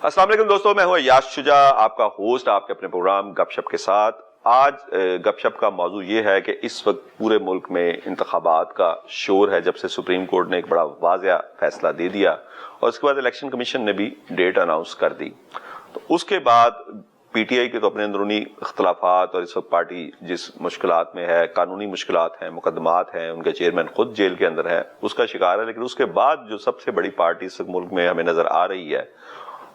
السلام علیکم دوستوں، میں ہوں یاش شجاع، آپ کا ہوسٹ آپ کے اپنے پروگرام گپ شپ کے ساتھ۔ آج گپ شپ کا موضوع یہ ہے کہ اس وقت پورے ملک میں انتخابات کا شور ہے، جب سے سپریم کورٹ نے ایک بڑا واضح فیصلہ دے دیا اور اس کے بعد الیکشن کمیشن نے بھی ڈیٹ اناؤنس کر دی۔ تو اس کے بعد پی ٹی آئی کے تو اپنے اندرونی اختلافات اور اس وقت پارٹی جس مشکلات میں ہے، قانونی مشکلات ہیں، مقدمات ہیں، ان کے چیئرمین خود جیل کے اندر ہے، اس کا شکار ہے۔ لیکن اس کے بعد جو سب سے بڑی پارٹی اس وقت ملک میں ہمیں نظر آ رہی ہے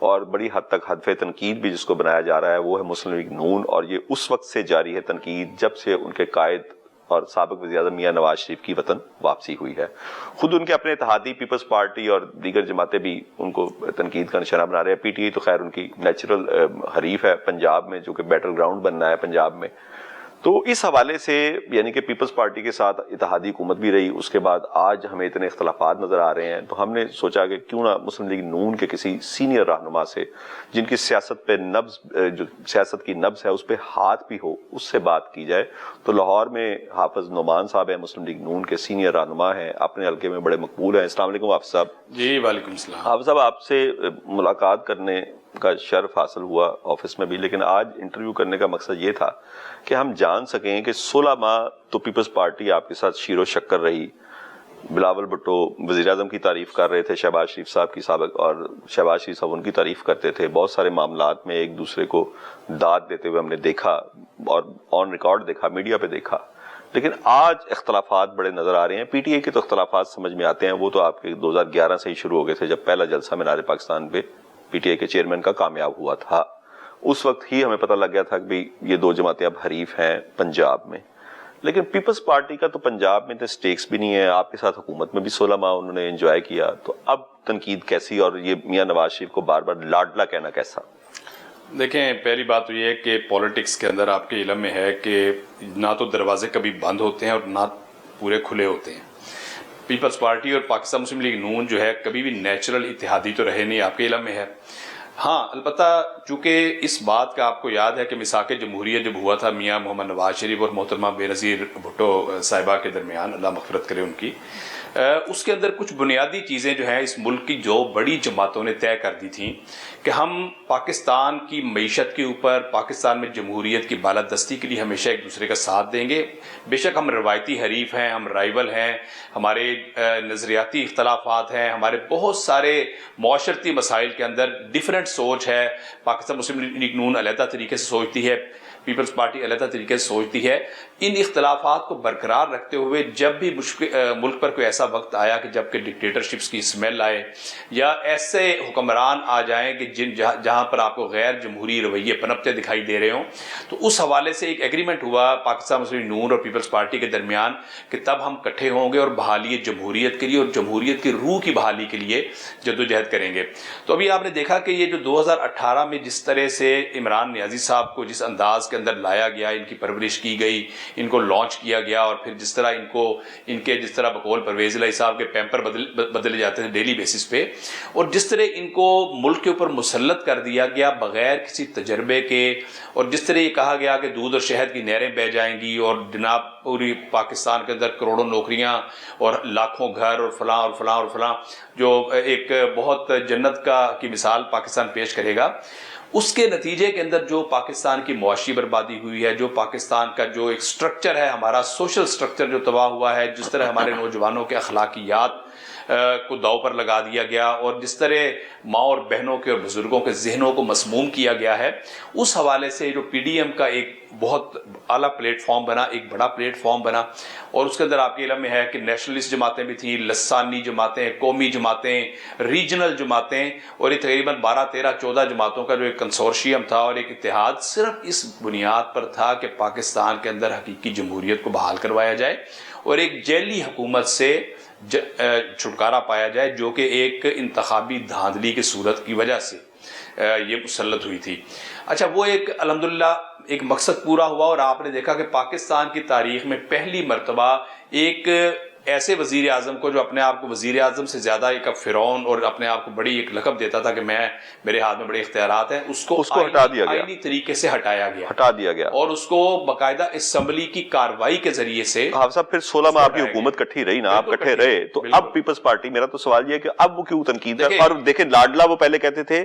اور بڑی حد تک ہدف تنقید بھی جس کو بنایا جا رہا ہے، وہ ہے مسلم لیگ نون، اور یہ اس وقت سے جاری ہے تنقید جب سے ان کے قائد اور سابق وزیر اعظم میاں نواز شریف کی وطن واپسی ہوئی ہے۔ خود ان کے اپنے اتحادی پیپلز پارٹی اور دیگر جماعتیں بھی ان کو تنقید کا نشانہ بنا رہے ہیں۔ پی ٹی آئی تو خیر ان کی نیچرل حریف ہے پنجاب میں، جو کہ بیٹل گراؤنڈ بننا ہے پنجاب میں۔ تو اس حوالے سے یعنی کہ پیپلز پارٹی کے ساتھ اتحادی حکومت بھی رہی، اس کے بعد آج ہمیں اتنے اختلافات نظر آ رہے ہیں، تو ہم نے سوچا کہ کیوں نہ مسلم لیگ نون کے کسی سینئر رہنما سے، جن کی سیاست پہ نبض، جو سیاست کی نبض ہے اس پہ ہاتھ بھی ہو، اس سے بات کی جائے۔ تو لاہور میں حافظ نعمان صاحب ہیں، مسلم لیگ نون کے سینئر رہنما ہیں، اپنے حلقے میں بڑے مقبول ہیں۔ السلام علیکم حافظ صاحب۔ جی وعلیکم السلام۔ حافظ صاحب، آپ سے ملاقات کرنے کا شرف حاصل ہوا آفس میں بھی، لیکن آج انٹرویو کرنے کا مقصد یہ تھا کہ ہم جان سکیں کہ 16 ماہ تو پیپلز پارٹی آپ کے ساتھ شیر و شکر رہی۔ بلاول بھٹو وزیر اعظم کی تعریف کر رہے تھے، شہباز شریف صاحب کی سابق، اور شہباز شریف صاحب ان کی تعریف کرتے تھے۔ بہت سارے معاملات میں ایک دوسرے کو داد دیتے ہوئے ہم نے دیکھا اور آن ریکارڈ دیکھا، میڈیا پہ دیکھا۔ لیکن آج اختلافات بڑے نظر آ رہے ہیں۔ پی ٹی آئی کے تو اختلافات سمجھ میں آتے ہیں، وہ تو آپ کے 2011 سے ہی شروع ہو گئے تھے، جب پہلا جلسہ مینار پاکستان پہ پی ٹی آئی کے چیئرمین کا کامیاب ہوا تھا۔ اس وقت ہی ہمیں پتہ لگ گیا تھا کہ بھی یہ دو جماعتیں اب حریف ہیں پنجاب میں۔ لیکن پیپلز پارٹی کا تو پنجاب میں اتنے سٹیکس بھی نہیں ہے، آپ کے ساتھ حکومت میں بھی 16 ماہ انہوں نے انجوائے کیا، تو اب تنقید کیسی، اور یہ میاں نواز شریف کو بار بار لاڈلا کہنا کیسا؟ دیکھیں، پہلی بات تو یہ ہے کہ پولیٹکس کے اندر آپ کے علم میں ہے کہ نہ تو دروازے کبھی بند ہوتے ہیں اور نہ پورے کھلے ہوتے ہیں۔ پیپلز پارٹی اور پاکستان مسلم لیگ نون جو ہے کبھی بھی نیچرل اتحادی تو رہے نہیں، آپ کے علم میں ہے۔ ہاں، البتہ چونکہ اس بات کا آپ کو یاد ہے کہ میثاق جمہوریت جب ہوا تھا میاں محمد نواز شریف اور محترمہ بے نظیر بھٹو صاحبہ کے درمیان، اللہ مغفرت کرے ان کی، اس کے اندر کچھ بنیادی چیزیں جو ہیں اس ملک کی جو بڑی جماعتوں نے طے کر دی تھیں کہ ہم پاکستان کی معیشت کے اوپر، پاکستان میں جمہوریت کی بالادستی کے لیے ہمیشہ ایک دوسرے کا ساتھ دیں گے۔ بے شک ہم روایتی حریف ہیں، ہم رائیول ہیں، ہمارے نظریاتی اختلافات ہیں، ہمارے بہت سارے معاشرتی مسائل کے اندر ڈیفرنٹ سوچ ہے۔ پاکستان مسلم لیگ نون علیحدہ طریقے سے سوچتی ہے، پیپلز پارٹی علیحدہ طریقے سے سوچتی ہے۔ ان اختلافات کو برقرار رکھتے ہوئے جب بھی ملک پر کوئی ایسا وقت آیا کہ جب کہ ڈکٹیٹرشپس کی اسمیل آئے یا ایسے حکمران آ جائیں کہ جہاں پر آپ کو غیر جمہوری رویے پنپتے دکھائی دے رہے ہوں، تو اس حوالے سے ایک ایگریمنٹ ہوا پاکستان مسلم نون اور پیپلز پارٹی کے درمیان کہ تب ہم اکٹھے ہوں گے اور بحالی جمہوریت کے لیے اور جمہوریت کی روح کی بحالی کے لیے جدوجہد کریں گے۔ تو ابھی آپ نے دیکھا کہ یہ جو 2018 میں جس طرح سے عمران نیازی صاحب کو جس انداز کے اندر لایا گیا، ان کی پرورش کی گئی، ان کو لانچ کیا گیا، اور پھر جس طرح ان کے جس طرح بقول پرویز الہی صاحب کے پیمپر بدلے جاتے تھے ڈیلی بیسس پہ، اور جس طرح ان کو ملک کے اوپر مسلط کر دیا گیا بغیر کسی تجربے کے، اور جس طرح یہ کہا گیا کہ دودھ اور شہد کی نہریں بہہ جائیں گی اور جناب پوری پاکستان کے اندر کروڑوں نوکریاں اور لاکھوں گھر اور فلاں اور فلاں اور فلاں، جو ایک بہت جنت کی مثال پاکستان پیش کرے گا، اس کے نتیجے کے اندر جو پاکستان کی معاشی بربادی ہوئی ہے، جو پاکستان کا جو ایک سٹرکچر ہے، ہمارا سوشل سٹرکچر جو تباہ ہوا ہے، جس طرح ہمارے نوجوانوں کے اخلاقیات کو داؤ پر لگا دیا گیا، اور جس طرح ماں اور بہنوں کے اور بزرگوں کے ذہنوں کو مسموم کیا گیا ہے، اس حوالے سے جو پی ڈی ایم کا ایک بہت اعلیٰ پلیٹ فارم بنا، ایک بڑا پلیٹ فارم بنا، اور اس کے اندر آپ کے علم میں ہے کہ نیشنلسٹ جماعتیں بھی تھیں، لسانی جماعتیں، قومی جماعتیں، ریجنل جماعتیں، اور یہ تقریباً 12 13 14 جماعتوں کا جو ایک کنسورشیم تھا اور ایک اتحاد صرف اس بنیاد پر تھا کہ پاکستان کے اندر حقیقی جمہوریت کو بحال کروایا جائے اور ایک جیلی حکومت سے چھٹکارا پایا جائے، جو کہ ایک انتخابی دھاندلی کی صورت کی وجہ سے یہ مسلط ہوئی تھی۔ اچھا، وہ ایک الحمدللہ ایک مقصد پورا ہوا، اور آپ نے دیکھا کہ پاکستان کی تاریخ میں پہلی مرتبہ ایک ایسے وزیر اعظم کو جو اپنے آپ کو وزیر اعظم سے زیادہ ایک فرعون اور اپنے آپ کو بڑی ایک لقب دیتا تھا کہ میرے ہاتھ میں بڑے اختیارات ہیں، اس کو ہٹا دیا گیا، آئینی طریقے سے ہٹا دیا گیا اور اس کو باقاعدہ اسمبلی کی کارروائی کے ذریعے سے۔ حافظ صاحب، پھر 16 ماہ آپ کی حکومت کٹھی رہی نا، آپ کٹھے رہے، تو اب پیپلز پارٹی، میرا تو سوال یہ ہے کہ اب وہ کیوں تنقید ہے؟ اور دیکھیں لاڈلا وہ پہلے کہتے تھے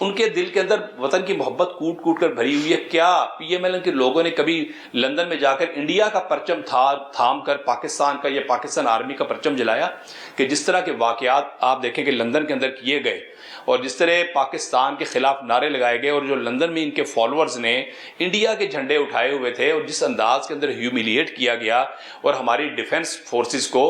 ان کے دل کے اندر وطن کی محبت کوٹ کوٹ کر بھری ہوئی ہے. کیا پی ایم ایل این کے لوگوں نے کبھی لندن میں جا کر انڈیا کا پرچم تھام کر پاکستان کا یا پاکستان آرمی کا پرچم جلایا؟ کہ جس طرح کے واقعات آپ دیکھیں کہ لندن کے اندر کیے گئے اور جس طرح پاکستان کے خلاف نعرے لگائے گئے اور جو لندن میں ان کے فالوورز نے انڈیا کے جھنڈے اٹھائے ہوئے تھے اور جس انداز کے اندر ہیومیلیٹ کیا گیا اور ہماری ڈیفنس فورسز کو،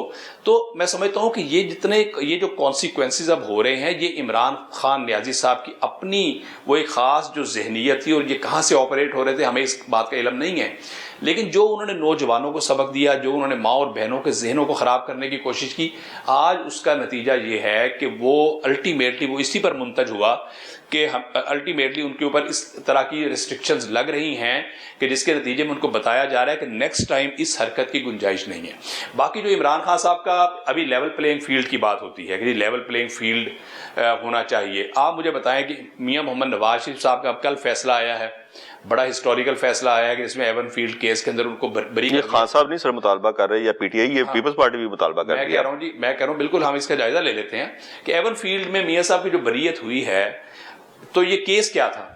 تو میں سمجھتا ہوں کہ یہ جو کانسیکوینسز اب ہو رہے ہیں یہ عمران خان نیازی صاحب کی اپنی وہ ایک خاص جو ذہنیت تھی اور یہ کہاں سے آپریٹ ہو رہے تھے ہمیں اس بات کا علم نہیں ہے، لیکن جو انہوں نے نوجوانوں کو سبق دیا، جو انہوں نے ماں اور بہنوں کے ذہنوں کو خراب کرنے کی کوشش کی، آج اس کا نتیجہ یہ ہے کہ وہ الٹیمیٹلی وہ اسی پر منتج ہوا کہ الٹیمیٹلی ان کے اوپر اس طرح کی ریسٹرکشنز لگ رہی ہیں کہ جس کے نتیجے میں ان کو بتایا جا رہا ہے کہ نیکسٹ ٹائم اس حرکت کی گنجائش نہیں ہے. باقی جو عمران خان صاحب کا ابھی لیول پلینگ فیلڈ کی بات ہوتی ہے کہ لیول پلینگ فیلڈ ہونا چاہیے، آپ مجھے بتائیں کہ میاں محمد نواز شریف صاحب کا اب کل فیصلہ آیا ہے، بڑا ہسٹوریکل فیصلہ آیا ہے کہ اس میں ایون فیلڈ کیس کے اندر ان کو بری یہ خان صاحب نہیں سر مطالبہ کر رہے یا پی ٹی آئی، یہ پیپلز پارٹی بھی مطالبہ کر رہی ہے. میں کہہ رہا ہوں بالکل ہم اس کا جائزہ لے لیتے ہیں کہ ایون فیلڈ میں میاں صاحب کی جو بریت ہوئی ہے تو یہ کیس کیا تھا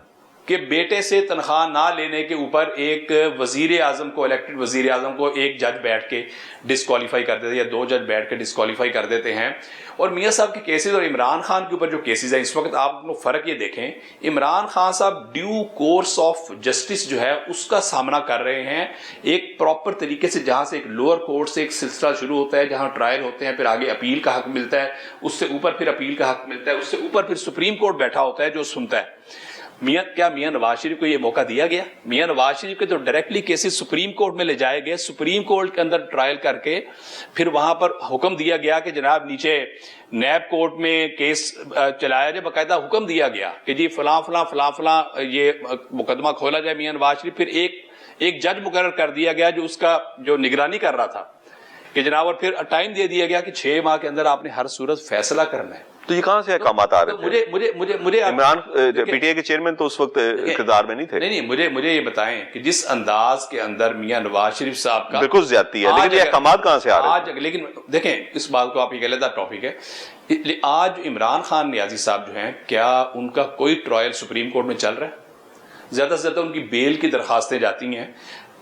کہ بیٹے سے تنخواہ نہ لینے کے اوپر ایک وزیر اعظم کو، الیکٹڈ وزیر اعظم کو ایک جج بیٹھ کے ڈسکوالیفائی کر دیتے یا دو جج بیٹھ کے ڈسکوالیفائی کر دیتے ہیں. اور میاں صاحب کے کیسز اور عمران خان کے اوپر جو کیسز ہیں اس وقت آپ لوگ فرق یہ دیکھیں، عمران خان صاحب ڈیو کورس آف جسٹس جو ہے اس کا سامنا کر رہے ہیں ایک پراپر طریقے سے، جہاں سے ایک لوور کورٹ سے ایک سلسلہ شروع ہوتا ہے، جہاں ٹرائل ہوتے ہیں، پھر آگے اپیل کا حق ملتا ہے، اس سے اوپر پھر اپیل کا حق ملتا ہے، اس سے اوپر پھر سپریم کورٹ بیٹھا ہوتا ہے جو سنتا ہے. کیا میاں نواز شریف کو یہ موقع دیا گیا؟ میاں نواز شریف کے تو ڈائریکٹلی کیسز سپریم کورٹ میں لے جائے گئے، سپریم کورٹ کے اندر ٹرائل کر کے پھر وہاں پر حکم دیا گیا کہ جناب نیچے نیب کورٹ میں کیس چلایا جائے، باقاعدہ حکم دیا گیا کہ جی فلاں فلاں فلاں فلاں یہ مقدمہ کھولا جائے میاں نواز شریف. پھر ایک جج مقرر کر دیا گیا جو اس کا جو نگرانی کر رہا تھا کہ جناب، اور پھر ٹائم دے دیا گیا کہ 6 ماہ کے اندر آپ نے ہر صورت فیصلہ کرنا ہے. تو یہ کہاں سے احکامات آ رہے تھے؟ مجھے عمران پی ٹی آئی کے چیئرمین تو اس وقت اقتدار میں نہیں تھے. نہیں، مجھے یہ بتائیں کہ جس انداز کے اندر میاں نواز شریف صاحب کا بالکل زیادتی ہے، لیکن یہ احکامات کہاں سے آ رہے ہیں؟ لیکن دیکھیں اس بات کو آپ یہ علیحدہ ٹاپک ہے. آج عمران خان نیازی صاحب جو ہیں، کیا ان کا کوئی ٹرائل سپریم کورٹ میں چل رہا ہے؟ زیادہ سے زیادہ ان کی بیل کی درخواستیں جاتی ہیں.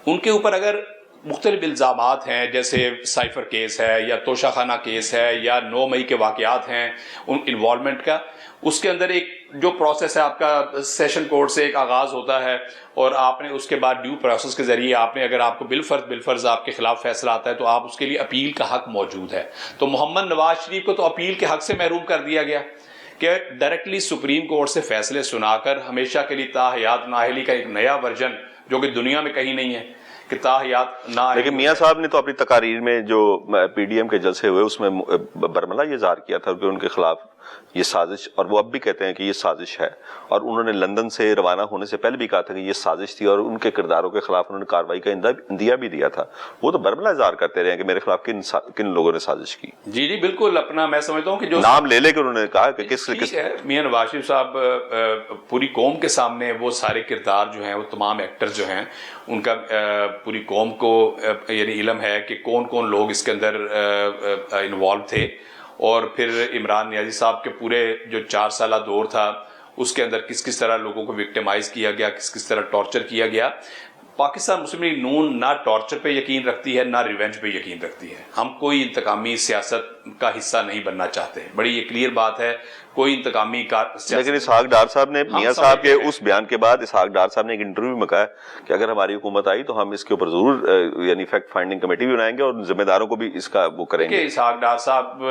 ان کے اوپر اگر مختلف الزامات ہیں جیسے سائفر کیس ہے یا توشہ خانہ کیس ہے یا 9 مئی کے واقعات ہیں ان انوالومنٹ کا، اس کے اندر ایک جو پروسیس ہے آپ کا سیشن کورٹ سے ایک آغاز ہوتا ہے اور آپ نے اس کے بعد ڈیو پروسیس کے ذریعے آپ نے اگر آپ کو بالفرض آپ کے خلاف فیصلہ آتا ہے تو آپ اس کے لیے اپیل کا حق موجود ہے. تو محمد نواز شریف کو تو اپیل کے حق سے محروم کر دیا گیا کہ ڈائریکٹلی سپریم کورٹ سے فیصلے سنا کر ہمیشہ کے لیے تاحیات نااہلی کا ایک نیا ورژن جو کہ دنیا میں کہیں نہیں ہے کہ تاحیات نااہلی. لیکن میاں صاحب نے تو اپنی تقاریر میں جو پی ڈی ایم کے جلسے ہوئے اس میں برملا یہ اظہار کیا تھا کہ ان کے خلاف یہ سازش، اور وہ اب بھی کہتے ہیں کہ یہ سازش ہے، اور انہوں نے لندن سے روانہ ہونے سے پہلے بھی کہا تھا کہ یہ سازش تھی اور ان کے کرداروں کے خلاف انہوں نے کارروائی کا اندیا بھی دیا تھا. وہ تو برملا اظہار کرتے رہے کہ میرے خلاف کن لوگوں نے سازش کی. جی بالکل، اپنا میں سمجھتا ہوں کہ جو نام لے کے انہوں نے کہا کہ کس ہے میاں نواز شریف صاحب پوری قوم کے سامنے وہ سارے کردار جو ہیں، وہ تمام ایکٹر جو ہیں، ان کا پوری قوم کو یعنی علم ہے کہ کون کون لوگ اس کے اندر انوالو تھے. اور پھر عمران نیازی صاحب کے پورے جو 4 سالہ دور تھا اس کے اندر کس طرح لوگوں کو وکٹمائز کیا گیا، کس طرح ٹارچر کیا گیا. پاکستان مسلم لیگ نون نہ ٹارچر پہ یقین رکھتی ہے نہ ریونج پہ یقین رکھتی ہے. ہم کوئی انتقامی سیاست کا حصہ نہیں بننا چاہتے، بڑی یہ کلیئر بات ہے. کوئی انتقامی لیکن اسحاق ڈار صاحب نے میاں صاحب کے اس بیان کے بعد اسحاق ڈار صاحب نے ایک انٹرویو میں کہا کہ اگر ہماری حکومت آئی تو ہم اس کے اوپر ضرور یعنی فیکٹ فائنڈنگ کمیٹی بھی بنائیں گے اور ذمہ داروں کو بھی اس کا وہ کریں گے. اسحاق ڈار صاحب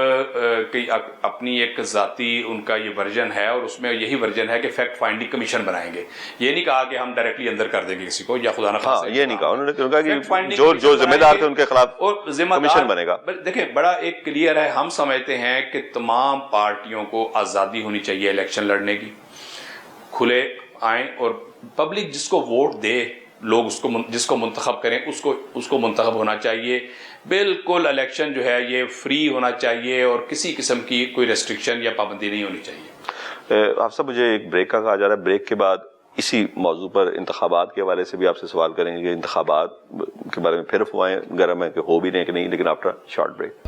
کی اپنی ایک ذاتی ان کا یہ ورژن ہے اور اس میں یہی ورژن ہے کہ فیکٹ فائنڈنگ کمیشن بنائیں گے. یہ نہیں کہا کہ ہم ڈائریکٹلی اندر کر دیں گے کسی کو یا خدا نخواستہ. یہ نہیں کہا انہوں نے، کہا کہ جو ذمہ دار تھے ان کے خلاف کمیشن بنے گا. دیکھیں بڑا ایک کلیئر ہے، ہم سمجھتے ہیں کہ تمام پارٹیوں کو آزادی ہونی چاہیے الیکشن لڑنے کی، کھلے آئیں اور پبلک جس کو ووٹ دے، لوگ جس کو منتخب کریں اس کو منتخب ہونا چاہیے. بالکل الیکشن جو ہے یہ فری ہونا چاہیے اور کسی قسم کی کوئی ریسٹرکشن یا پابندی نہیں ہونی چاہیے. آپ صاحب مجھے ایک بریک کا کہا جا رہا ہے، بریک کے بعد اسی موضوع پر انتخابات کے حوالے سے بھی آپ سے سوال کریں گے کہ انتخابات کے بارے میں پھر افواہیں گرم ہیں کہ ہو بھی نہیں کہ نہیں، لیکن آفٹر شارٹ بریک.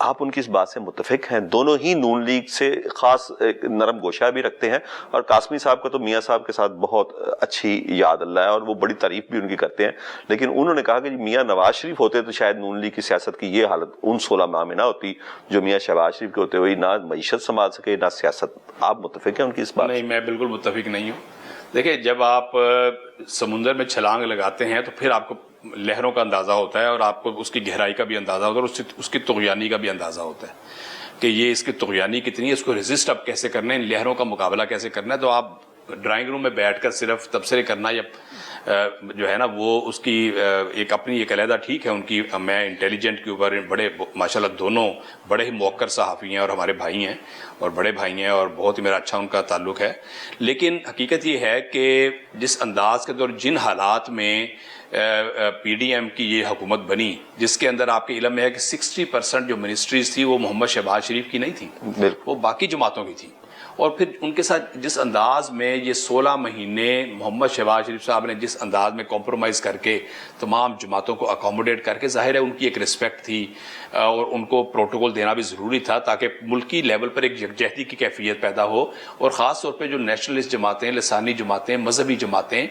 آپ ان کی اس بات سے متفق ہیں؟ دونوں ہی نون لیگ سے خاص ایک نرم گوشہ بھی رکھتے ہیں، اور قاسمی صاحب کا تو میاں صاحب کے ساتھ بہت اچھی یاد اللہ ہے اور وہ بڑی تعریف بھی ان کی کرتے ہیں، لیکن انہوں نے کہا کہ میاں نواز شریف ہوتے تو شاید نون لیگ کی سیاست کی یہ حالت ان 16 ماہ میں نہ ہوتی جو میاں شہباز شریف کے ہوتے ہوئے نہ معیشت سنبھال سکے نہ سیاست۔ آپ متفق ہیں ان کی اس بات؟ نہیں، میں بالکل متفق نہیں ہوں۔ دیکھیں، جب آپ سمندر میں چھلانگ لگاتے ہیں تو پھر آپ کو لہروں کا اندازہ ہوتا ہے، اور آپ کو اس کی گہرائی کا بھی اندازہ ہوتا ہے، اور اس کی طغیانی کا بھی اندازہ ہوتا ہے کہ یہ اس کی طغیانی کتنی ہے، اس کو ریزسٹ اب کیسے کرنا ہے، ان لہروں کا مقابلہ کیسے کرنا ہے۔ تو آپ ڈرائنگ روم میں بیٹھ کر صرف تبصرے کرنا یا جو ہے نا وہ اس کی ایک اپنی ایک علیحدہ ٹھیک ہے ان کی، میں انٹیلیجنٹ کے اوپر بڑے ماشاءاللہ دونوں بڑے ہی موقر صحافی ہیں اور ہمارے بھائی ہیں اور بڑے بھائی ہیں اور بہت ہی میرا اچھا ان کا تعلق ہے، لیکن حقیقت یہ ہے کہ جس انداز کے اور جن حالات میں پی ڈی ایم کی یہ حکومت بنی، جس کے اندر آپ کے علم میں ہے کہ 60% جو منسٹریز تھی وہ محمد شہباز شریف کی نہیں تھی، وہ باقی جماعتوں کی تھی، اور پھر ان کے ساتھ جس انداز میں یہ 16 مہینے محمد شہباز شریف صاحب نے جس انداز میں کمپرومائز کر کے تمام جماعتوں کو اکوموڈیٹ کر کے، ظاہر ہے ان کی ایک رسپیکٹ تھی اور ان کو پروٹوکول دینا بھی ضروری تھا تاکہ ملکی لیول پر ایک یکجہتی کی کیفیت پیدا ہو، اور خاص طور پہ جو نیشنلسٹ جماعتیں، لسانی جماعتیں، مذہبی جماعتیں،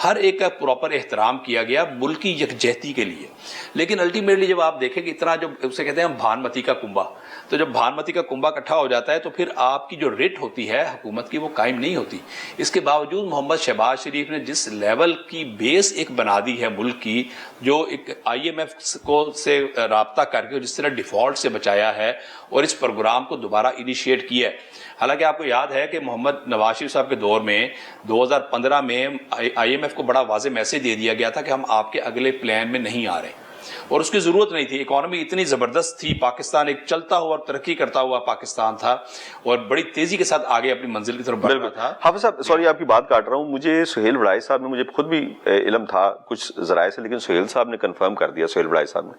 ہر ایک کا پراپر احترام کیا گیا ملکی یکجہتی کے لیے۔ لیکن الٹیمیٹلی جب آپ دیکھیں کہ اتنا جو اسے کہتے ہیں ہم بھانمتی کا کنبہ، تو جب بھانمتی کا کنبہ اکٹھا ہو جاتا ہے تو پھر آپ کی جو ریٹ ہوتی ہے حکومت کی وہ قائم نہیں ہوتی۔ اس کے باوجود محمد شہباز شریف نے جس لیول کی بیس ایک بنا دی ہے ملک کی، جو ایک آئی ایم ایف کو سے رابطہ کر کے جس طرح ڈیفالٹ سے بچایا ہے اور اس پروگرام کو دوبارہ انیشیٹ کیا ہے۔ حالانکہ آپ کو یاد ہے کہ محمد نواز شریف صاحب کے دور میں 2015 میں آئی ایم ایف کو بڑا واضح میسج دے دیا گیا تھا کہ ہم آپ کے اگلے پلان میں نہیں آ رہے، اور اس کی ضرورت نہیں تھی، اکانومی اتنی زبردست تھی، پاکستان ایک چلتا ہوا اور ترقی کرتا ہوا پاکستان تھا اور بڑی تیزی کے ساتھ آگے اپنی منزل کی طرف بڑھ رہا تھا۔ حافظ صاحب سوری آپ کی بات کاٹ رہا ہوں، مجھے سہیل وڑائی صاحب نے، مجھے خود بھی علم تھا کچھ ذرائع سے، لیکن سہیل صاحب نے کنفرم کر دیا، سہیل وڑائی صاحب نے،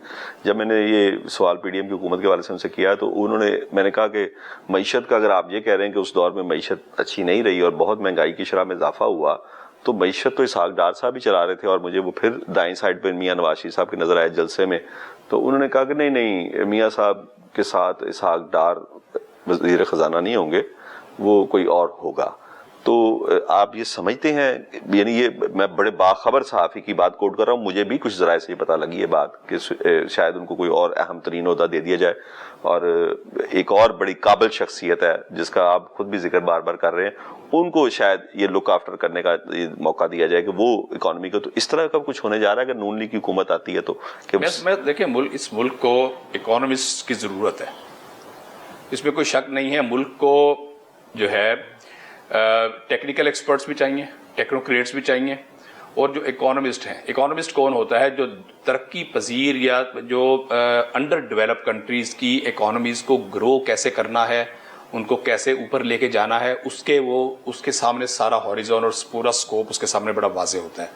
جب میں نے یہ سوال پی ڈی ایم کی حکومت کے حوالے سے ان سے کیا تو انہوں نے، میں نے کہا کہ معیشت کا اگر آپ یہ کہہ رہے ہیں کہ اس دور میں معیشت اچھی نہیں رہی اور بہت مہنگائی کی شرح میں اضافہ ہوا، تو معیشت تو اسحاق ڈار صاحب بھی چلا رہے تھے، اور مجھے وہ پھر دائیں سائڈ پہ میاں نواز شریف صاحب کے نظر آئے جلسے میں، تو انہوں نے کہا کہ نہیں میاں صاحب کے ساتھ اسحاق ڈار وزیر خزانہ نہیں ہوں گے، وہ کوئی اور ہوگا۔ تو آپ یہ سمجھتے ہیں، یعنی یہ میں بڑے باخبر صحافی کی بات کوٹ کر رہا ہوں، مجھے بھی کچھ ذرائع سے یہ پتہ لگی ہے بات کہ شاید ان کو کوئی اور اہم ترین عہدہ دے دیا جائے، اور ایک اور بڑی قابل شخصیت ہے جس کا آپ خود بھی ذکر بار بار کر رہے ہیں، ان کو شاید یہ لک آفٹر کرنے کا موقع دیا جائے کہ وہ اکانومی کو، تو اس طرح کا کچھ ہونے جا رہا ہے اگر نون لیگ کی حکومت آتی ہے تو؟ کہ میں دیکھیں، اس ملک کو اکانومسٹ کی ضرورت ہے، اس میں کوئی شک نہیں ہے۔ ملک کو جو ہے ٹیکنیکل ایکسپرٹس بھی چاہیے، ٹیکنوکریٹس بھی چاہیے، اور جو اکانومسٹ ہیں، اکانومسٹ کون ہوتا ہے؟ جو ترقی پذیر یا جو انڈر ڈیولپ کنٹریز کی اکانومیز کو گرو کیسے کرنا ہے، ان کو کیسے اوپر لے کے جانا ہے، اس کے سامنے سارا ہاریزون اور پورا سکوپ اس کے سامنے بڑا واضح ہوتا ہے۔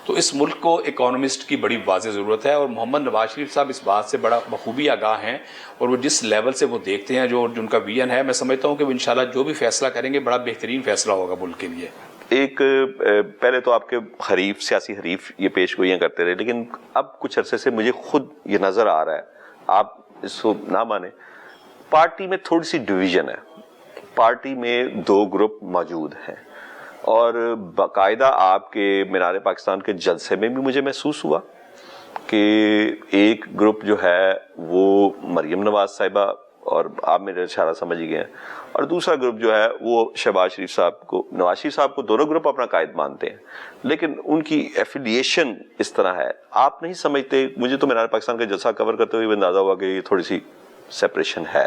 تو اس ملک کو اکانومسٹ کی بڑی واضح ضرورت ہے، اور محمد نواز شریف صاحب اس بات سے بڑا بخوبی آگاہ ہیں، اور وہ جس لیول سے وہ دیکھتے ہیں، جو ان کا ویژن ہے، میں سمجھتا ہوں کہ وہ انشاءاللہ جو بھی فیصلہ کریں گے بڑا بہترین فیصلہ ہوگا ملک کے لیے۔ ایک پہلے تو آپ کے حریف، سیاسی حریف یہ پیش گوئیاں کرتے رہے، لیکن اب کچھ عرصے سے مجھے خود یہ نظر آ رہا ہے، آپ اس کو نہ مانیں، پارٹی میں تھوڑی سی ڈویژن ہے، پارٹی میں دو گروپ موجود ہیں، اور باقاعدہ آپ کے مینار پاکستان کے جلسے میں بھی مجھے محسوس ہوا کہ ایک گروپ جو ہے وہ مریم نواز صاحبہ، اور آپ میرے اشارہ سمجھ گئے ہیں، اور دوسرا گروپ جو ہے وہ شہباز شریف صاحب کو، نواز شریف صاحب کو دونوں گروپ اپنا قائد مانتے ہیں، لیکن ان کی ایفیلیشن اس طرح ہے، آپ نہیں سمجھتے؟ مجھے تو مینار پاکستان کا جلسہ کور کرتے ہوئے اندازہ ہوا کہ یہ تھوڑی سی سیپریشن ہے،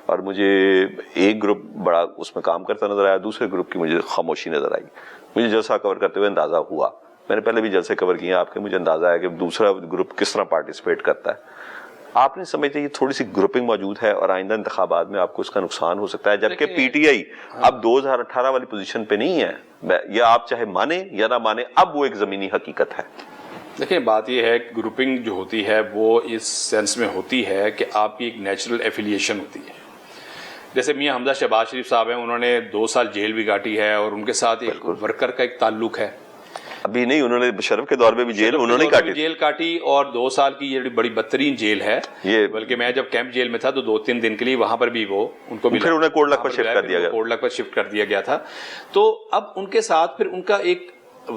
اور مجھے ایک گروپ بڑا اس میں کام کرتا نظر آیا، دوسرے گروپ کی مجھے خاموشی نظر آئی۔ مجھے جلسہ کور کرتے ہوئے اندازہ ہوا، میں نے پہلے بھی جلسے کور کیے ہیں آپ کے، مجھے اندازہ ہے کہ دوسرا گروپ کس طرح پارٹیسپیٹ کرتا ہے۔ آپ نہیں سمجھتے یہ تھوڑی سی گروپنگ موجود ہے اور آئندہ انتخابات میں آپ کو اس کا نقصان ہو سکتا ہے، جبکہ پی ٹی آئی اب 2018 والی پوزیشن پہ نہیں ہے، یا آپ چاہے مانیں یا نہ مانیں، اب وہ ایک زمینی حقیقت ہے۔ دیکھیں، بات یہ ہے کہ گروپنگ جو ہوتی ہے وہ اس سینس میں ہوتی ہے کہ آپ کی ایک نیچرل ایفیلیشن ہوتی ہے۔ جیسے میاں حمزہ شہباز شریف صاحب ہیں، انہوں نے 2 سال جیل بھی کاٹی ہے، اور ان کے ساتھ ایک ورکر کا ایک تعلق ہے۔ ابھی نہیں, انہوں نے شرف کے دور میں بھی جیل انہوں نے کاٹی, جیل کاٹی, اور 2 سال کی یہ بڑی بدترین جیل ہے یہ, بلکہ میں جب کیمپ جیل میں تھا تو 2-3 دن کے لیے وہاں پر بھی وہ ان کو بھی پھر انہیں کوٹ لکھپت شفٹ کر دیا گیا, کوٹ لکھپت شفٹ کر دیا گیا تھا. تو اب ان کے ساتھ پھر ان کا ایک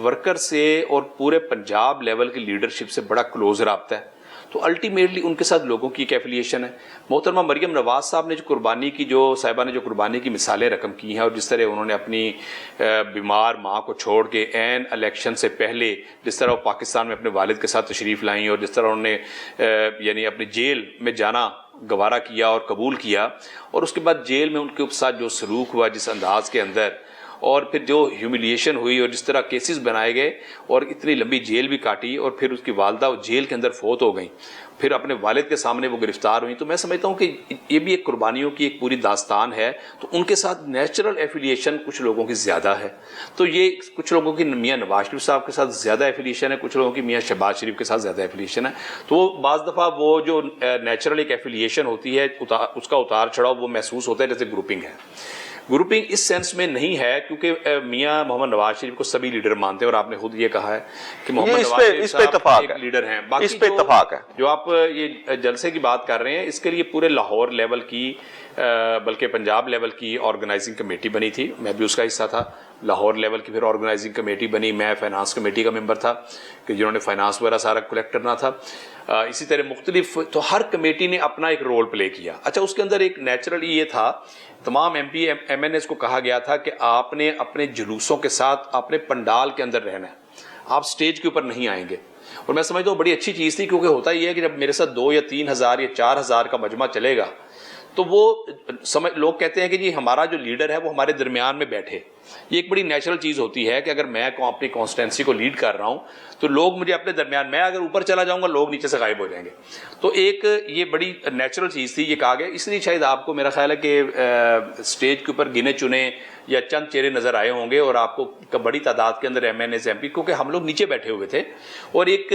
ورکر سے اور پورے پنجاب لیول کی لیڈرشپ سے بڑا کلوز رابطہ ہے, تو الٹیمیٹلی ان کے ساتھ لوگوں کی ایک ایفیلیشن ہے. محترمہ مریم نواز صاحب نے جو قربانی کی, جو صاحبہ نے جو قربانی کی مثالیں رقم کی ہیں, اور جس طرح انہوں نے اپنی بیمار ماں کو چھوڑ کے عین الیکشن سے پہلے جس طرح وہ پاکستان میں اپنے والد کے ساتھ تشریف لائیں, اور جس طرح انہوں نے یعنی اپنی جیل میں جانا گوارا کیا اور قبول کیا, اور اس کے بعد جیل میں ان کے ساتھ جو سلوک ہوا جس انداز کے اندر, اور پھر جو ہیوملیشن ہوئی اور جس طرح کیسز بنائے گئے, اور اتنی لمبی جیل بھی کاٹی, اور پھر اس کی والدہ جیل کے اندر فوت ہو گئیں, پھر اپنے والد کے سامنے وہ گرفتار ہوئیں. تو میں سمجھتا ہوں کہ یہ بھی ایک قربانیوں کی ایک پوری داستان ہے. تو ان کے ساتھ نیچرل ایفیلیشن کچھ لوگوں کی زیادہ ہے, تو یہ کچھ لوگوں کی میاں نواز شریف صاحب کے ساتھ زیادہ ایفیلیشن ہے, کچھ لوگوں کی میاں شہباز شریف کے ساتھ زیادہ ایفیلیشن ہے. تو بعض دفعہ وہ جو نیچرل ایک ایفیلیشن ہوتی ہے اس کا اتار چڑھاؤ وہ محسوس ہوتا ہے, جیسے گروپنگ ہے. گروپنگ اس سینس میں نہیں ہے کیونکہ میاں محمد نواز شریف کو سبھی لیڈر مانتے ہیں, اور آپ نے خود یہ کہا ہے کہ محمد نواز شریف صاحب ایک لیڈر ہیں. اس پہ اتفاق ہے. جو آپ یہ جلسے کی بات کر رہے ہیں, اس کے لیے پورے لاہور لیول کی بلکہ پنجاب لیول کی آرگنائزنگ کمیٹی بنی تھی, میں بھی اس کا حصہ تھا. لاہور لیول کی پھر آرگنائزنگ کمیٹی بنی, میں فائنانس کمیٹی کا ممبر تھا کہ جنہوں نے فائنانس وغیرہ سارا کلیکٹ کرنا تھا. اسی طرح مختلف, تو ہر کمیٹی نے اپنا ایک رول پلے کیا. اچھا, اس کے اندر ایک نیچرلی یہ تھا, تمام M P M N As کو کہا گیا تھا کہ آپ نے اپنے جلوسوں کے ساتھ اپنے پنڈال کے اندر رہنا ہے, آپ سٹیج کے اوپر نہیں آئیں گے. اور میں سمجھتا ہوں بڑی اچھی چیز تھی, کیونکہ ہوتا یہ ہے کہ جب میرے ساتھ 2 یا 3 ہزار یا 4 ہزار کا مجمع چلے گا تو وہ لوگ کہتے ہیں کہ جی ہمارا جو لیڈر ہے وہ ہمارے درمیان میں بیٹھے. یہ ایک بڑی نیچرل چیز ہوتی ہے کہ اگر میں اپنی کانسٹیٹنسی کو لیڈ کر رہا ہوں تو لوگ مجھے اپنے درمیان, میں اگر اوپر چلا جاؤں گا لوگ نیچے سے غائب ہو جائیں گے. تو ایک یہ بڑی نیچرل چیز تھی, یہ کہا گیا. اس لیے شاید آپ کو میرا خیال ہے کہ اسٹیج کے اوپر گنے چنے یا چند چہرے نظر آئے ہوں گے, اور آپ کو بڑی تعداد کے اندر M N As M P, کیونکہ ہم لوگ نیچے بیٹھے ہوئے تھے. اور ایک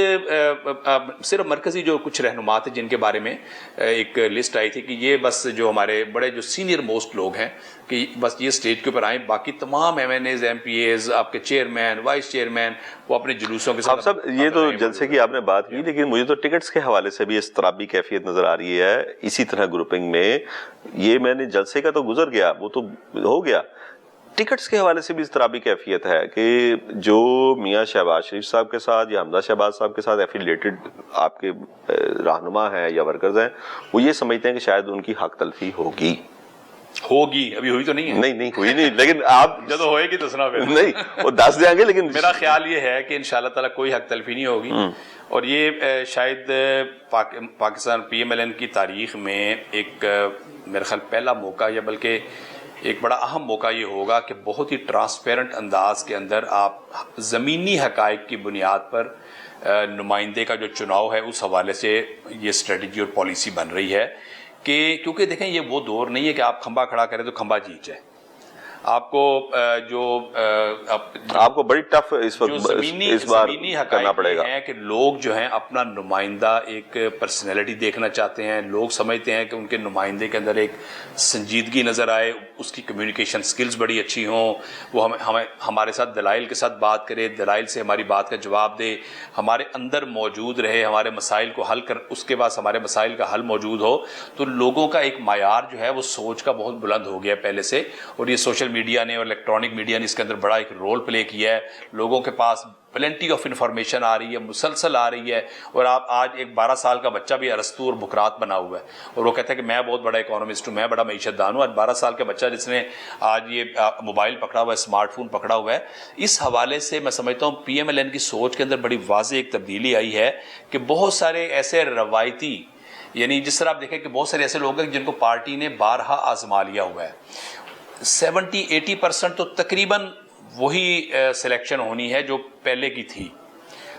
صرف مرکزی جو کچھ رہنما تھے جن کے بارے میں ایک لسٹ آئی تھی کہ یہ بس جو ہمارے بڑے جو سینئر موسٹ لوگ ہیں کہ بس یہ اسٹیج کے اوپر آئیں, باقی تمام M N As M P As آپ کے چیئرمین وائس چیئرمین وہ اپنے جلوسوں کے ساتھ. آپ سب یہ تو جلسے کی آپ نے بات کی, لیکن مجھے تو ٹکٹس کے حوالے سے بھی اضطرابی کیفیت نظر آ رہی ہے. اسی طرح گروپنگ میں یہ میں نے جلسے کا تو گزر گیا, وہ تو ہو گیا, ٹکٹس کے حوالے سے بھی اضطرابی کیفیت ہے کہ جو میاں شہباز شریف صاحب کے ساتھ یا حمزہ شہباز صاحب کے ساتھ ایفیلیٹڈ آپ کے رہنما ہیں یا ورکرز ہیں, وہ یہ سمجھتے ہیں کہ شاید ان کی حق تلفی ہوگی. ابھی ہوئی تو نہیں ہے, نہیں ہوئی نہیں, لیکن آپ جب ہوئے گی تو سنا پھر نہیں وہ دس دیں گے, لیکن میرا خیال یہ ہے کہ انشاءاللہ تعالیٰ کوئی حق تلفی نہیں ہوگی. اور یہ شاید Pakistan P M L N کی تاریخ میں ایک میرا خیال پہلا موقع یا بلکہ ایک بڑا اہم موقع یہ ہوگا کہ بہت ہی ٹرانسپیرنٹ انداز کے اندر آپ زمینی حقائق کی بنیاد پر نمائندے کا جو چناؤ ہے اس حوالے سے یہ اسٹریٹجی اور پالیسی بن رہی ہے. کہ کیونکہ دیکھیں یہ وہ دور نہیں ہے کہ آپ کھمبا کھڑا کریں تو کھمبا جیت جائے. آپ کو آپ کو بڑی ٹف اس وقت اس بار کرنا پڑے گا ہے کہ لوگ جو ہیں اپنا نمائندہ ایک پرسنالٹی دیکھنا چاہتے ہیں. لوگ سمجھتے ہیں کہ ان کے نمائندے کے اندر ایک سنجیدگی نظر آئے, اس کی کمیونیکیشن سکلز بڑی اچھی ہوں, وہ ہمارے ساتھ دلائل کے ساتھ بات کرے, دلائل سے ہماری بات کا جواب دے, ہمارے اندر موجود رہے, ہمارے مسائل کو حل کر اس کے بعد ہمارے مسائل کا حل موجود ہو. تو لوگوں کا ایک معیار جو ہے وہ سوچ کا بہت بلند ہو گیا پہلے سے, اور یہ سوشل میڈیا نے اور الیکٹرانک میڈیا نے اس کے اندر بڑا ایک رول پلے کیا ہے. لوگوں کے پاس پلینٹی آف انفارمیشن آ رہی ہے, مسلسل آ رہی ہے. اور آپ آج ایک 12 سال کا بچہ بھی ارسطو اور بکرات بنا ہوا ہے, اور وہ کہتا ہے کہ میں بہت بڑا اکانومسٹ ہوں, میں بڑا معیشت دان ہوں. آج 12 سال کا بچہ جس نے آج یہ موبائل پکڑا ہوا ہے, اسمارٹ فون پکڑا ہوا ہے. اس حوالے سے میں سمجھتا ہوں پی ایم ایل این کی سوچ کے اندر بڑی واضح ایک تبدیلی آئی ہے کہ بہت سارے ایسے روایتی, یعنی جس طرح آپ دیکھیں کہ بہت سارے ایسے لوگ ہیں جن کو پارٹی نے بارہا آزما لیا ہوا ہے. 70-80% تو تقریباً وہی سلیکشن ہونی ہے جو پہلے کی تھی,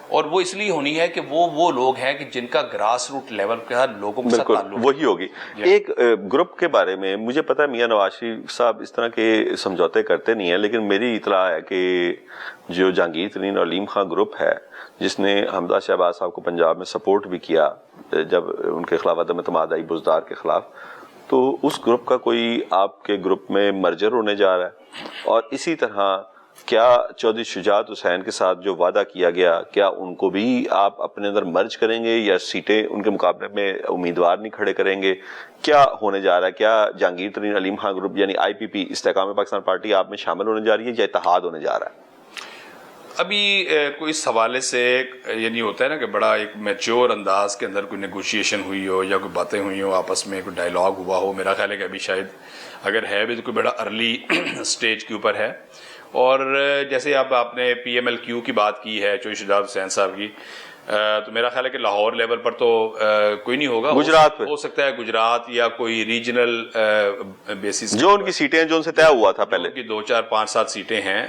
اور وہ اس لیے ہونی ہے کہ وہ لوگ ہیں کہ جن کا گراس روٹ لیول کا لوگوں کے ساتھ تعلق وہی ہوگی. ایک گروپ کے بارے میں مجھے پتا ہے میاں نواز شریف صاحب اس طرح کے سمجھوتے کرتے نہیں ہیں, لیکن میری اطلاع ہے کہ جو جہانگیر ترین اور علیم خان گروپ ہے جس نے حمزہ شہباز صاحب کو پنجاب میں سپورٹ بھی کیا جب ان کے خلاف عدم اعتماد آئی بزدار کے خلاف, تو اس گروپ کا کوئی آپ کے گروپ میں مرجر ہونے جا رہا ہے. اور اسی طرح کیا چودھری شجاعت حسین کے ساتھ جو وعدہ کیا گیا کیا ان کو بھی آپ اپنے اندر مرج کریں گے یا سیٹیں ان کے مقابلے میں امیدوار نہیں کھڑے کریں گے؟ کیا ہونے جا رہا ہے؟ کیا جہانگیر ترین علیم خان گروپ یعنی آئی پی پی استحکام پاکستان پارٹی آپ میں شامل ہونے جا رہی ہے یا اتحاد ہونے جا رہا ہے؟ ابھی کوئی اس حوالے سے یہ نہیں ہوتا ہے نا کہ بڑا ایک میچور انداز کے اندر کوئی نیگوشیشن ہوئی ہو یا کوئی باتیں ہوئی ہوں آپس میں، کوئی ڈائیلاگ ہوا ہو. میرا خیال ہے کہ ابھی شاید اگر ہے بھی تو کوئی بڑا ارلی سٹیج کے اوپر ہے. اور جیسے اب آپ نے پی ایم ایل کیو کی بات کی ہے چودھری شجاعت حسین صاحب کی، تو میرا خیال ہے کہ لاہور لیول پر تو کوئی نہیں ہوگا. گجرات پہ ہو سکتا ہے گجرات یا کوئی ریجنل بیسس جو ان کی سیٹیں جو ان سے طے ہوا تھا پہلے کی 2 4 5 7 سیٹیں ہیں،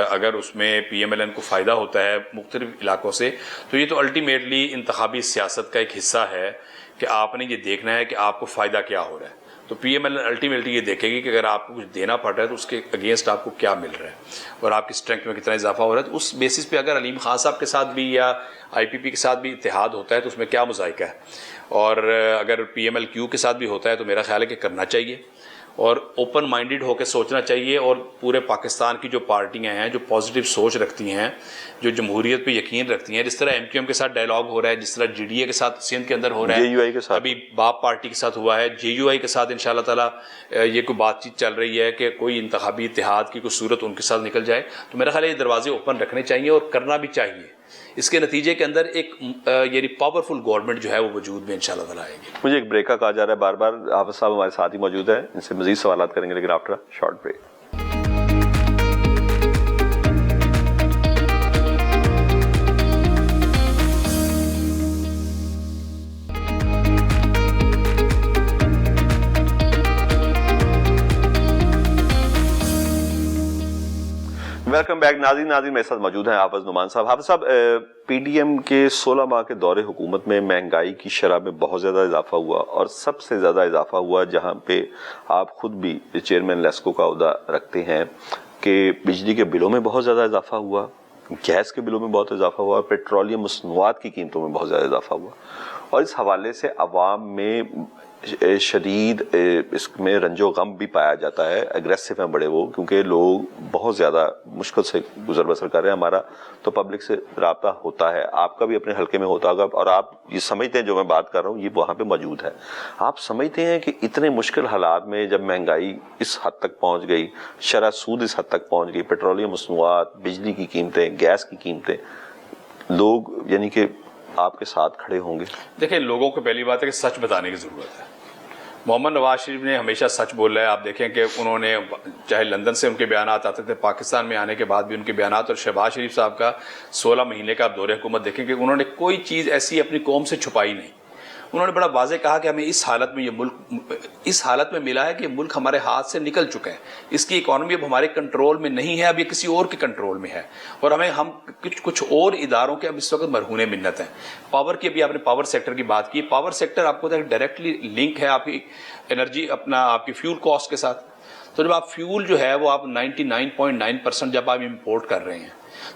اگر اس میں پی ایم ایل این کو فائدہ ہوتا ہے مختلف علاقوں سے، تو یہ تو الٹیمیٹلی انتخابی سیاست کا ایک حصہ ہے کہ آپ نے یہ دیکھنا ہے کہ آپ کو فائدہ کیا ہو رہا ہے. تو P M L N ultimately یہ دیکھے گی کہ اگر آپ کو کچھ دینا پڑ رہا ہے تو اس کے اگینسٹ آپ کو کیا مل رہا ہے اور آپ کی اسٹرینتھ میں کتنا اضافہ ہو رہا ہے. تو اس بیسس پہ اگر علیم خان صاحب کے ساتھ بھی یا آئی پی پی کے ساتھ بھی اتحاد ہوتا ہے تو اس میں کیا مذائقہ ہے. اور اگر پی ایم ایل کیو کے ساتھ بھی ہوتا ہے تو میرا خیال ہے کہ کرنا چاہیے اور اوپن مائنڈڈ ہو کے سوچنا چاہیے. اور پورے پاکستان کی جو پارٹیاں ہیں جو پازیٹیو سوچ رکھتی ہیں، جو جمہوریت پہ یقین رکھتی ہیں، جس طرح ایم کیو ایم کے ساتھ ڈائیلاگ ہو رہا ہے، جس طرح جی ڈی اے کے ساتھ سندھ کے اندر ہو رہا ہے، JUI کے ساتھ ابھی باپ پارٹی کے ساتھ ہوا ہے، جے یو آئی کے ساتھ انشاءاللہ تعالیٰ یہ کوئی بات چیت چل رہی ہے کہ کوئی انتخابی اتحاد کی کوئی صورت ان کے ساتھ نکل جائے، تو میرا خیال ہے یہ دروازے اوپن رکھنے چاہیے اور کرنا بھی چاہیے. اس کے نتیجے کے اندر ایک یعنی پاورفل گورنمنٹ جو ہے وہ وجود میں انشاءاللہ تعالیٰ آئے گی. مجھے ایک بریک کا کہا جا رہا ہے بار بار. حافظ صاحب ہمارے ساتھ ہی موجود ہیں، ان سے مزید سوالات کریں گے لیکن after short break. Welcome back. ناظرین میرے ساتھ موجود ہیں حافظ نعمان صاحب. حافظ صاحب، پی ڈی ایم کے 16 ماہ کے دور حکومت میں مہنگائی کی شرح میں بہت زیادہ اضافہ ہوا اور سب سے زیادہ اضافہ ہوا جہاں پہ آپ خود بھی چیئرمین لیسکو کا عہدہ رکھتے ہیں کہ بجلی کے بلوں میں بہت زیادہ اضافہ ہوا، گیس کے بلوں میں بہت اضافہ ہوا، پیٹرولیم مصنوعات کی قیمتوں میں بہت زیادہ اضافہ ہوا. اور اس حوالے سے عوام میں شدید اس میں رنج و غم بھی پایا جاتا ہے. اگریسو ہیں بڑے وہ، کیونکہ لوگ بہت زیادہ مشکل سے گزر بسر کر رہے ہیں. ہمارا تو پبلک سے رابطہ ہوتا ہے، آپ کا بھی اپنے حلقے میں ہوتا ہوگا اور آپ یہ سمجھتے ہیں جو میں بات کر رہا ہوں یہ وہاں پہ موجود ہے. آپ سمجھتے ہیں کہ اتنے مشکل حالات میں جب مہنگائی اس حد تک پہنچ گئی، شرح سود اس حد تک پہنچ گئی، پیٹرولیم مصنوعات، بجلی کی قیمتیں، گیس کی قیمتیں، لوگ یعنی کہ آپ کے ساتھ کھڑے ہوں گے؟ دیکھیں، لوگوں کو پہلی بات ہے کہ سچ بتانے کی ضرورت ہے. محمد نواز شریف نے ہمیشہ سچ بولا ہے. آپ دیکھیں کہ انہوں نے چاہے لندن سے ان کے بیانات آتے تھے، پاکستان میں آنے کے بعد بھی ان کے بیانات، اور شہباز شریف صاحب کا 16 مہینے کا آپ دور حکومت دیکھیں کہ انہوں نے کوئی چیز ایسی اپنی قوم سے چھپائی نہیں. انہوں نے بڑا واضح کہا کہ ہمیں اس حالت میں یہ ملک اس حالت میں ملا ہے کہ ملک ہمارے ہاتھ سے نکل چکا ہے، اس کی اکانومی اب ہمارے کنٹرول میں نہیں ہے، اب یہ کسی اور کے کنٹرول میں ہے، اور ہم کچھ اور اداروں کے اب اس وقت مرہون منت ہیں. پاور کی ابھی آپ نے پاور سیکٹر کی بات کی. پاور سیکٹر آپ کو ڈائریکٹلی لنک ہے آپ کی انرجی آپ کی فیول کاسٹ کے ساتھ. تو جب آپ فیول جو ہے وہ آپ 99.9% جب آپ امپورٹ کر رہے ہیں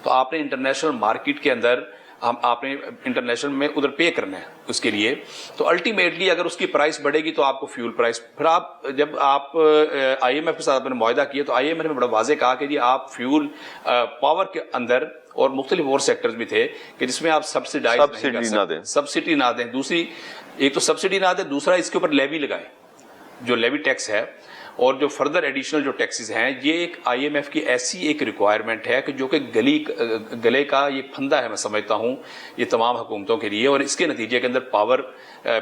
تو آپ نے انٹرنیشنل مارکیٹ کے اندر آپ نے انٹرنیشنل میں ادھر پے کرنا ہے اس کے لیے. تو الٹیمیٹلی اگر اس کی پرائس بڑھے گی تو آپ کو فیول پرائس، پھر آپ جب آپ آئی ایم ایف کے ساتھ آپ نے معاہدہ کیا تو آئی ایم ایف نے بڑا واضح کہا کہ جی آپ فیول پاور کے اندر اور مختلف اور سیکٹرز بھی تھے کہ جس میں آپ سبسڈی نہ دیں. دوسری ایک تو سبسڈی نہ دیں، دوسرا اس کے اوپر لیوی لگائیں جو لیوی ٹیکس ہے، اور جو فردر ایڈیشنل جو ٹیکسز ہیں. یہ ایک آئی ایم ایف کی ایسی ایک ریکوائرمنٹ ہے کہ جو کہ گلے کا یہ پھندا ہے میں سمجھتا ہوں یہ تمام حکومتوں کے لیے. اور اس کے نتیجے کے اندر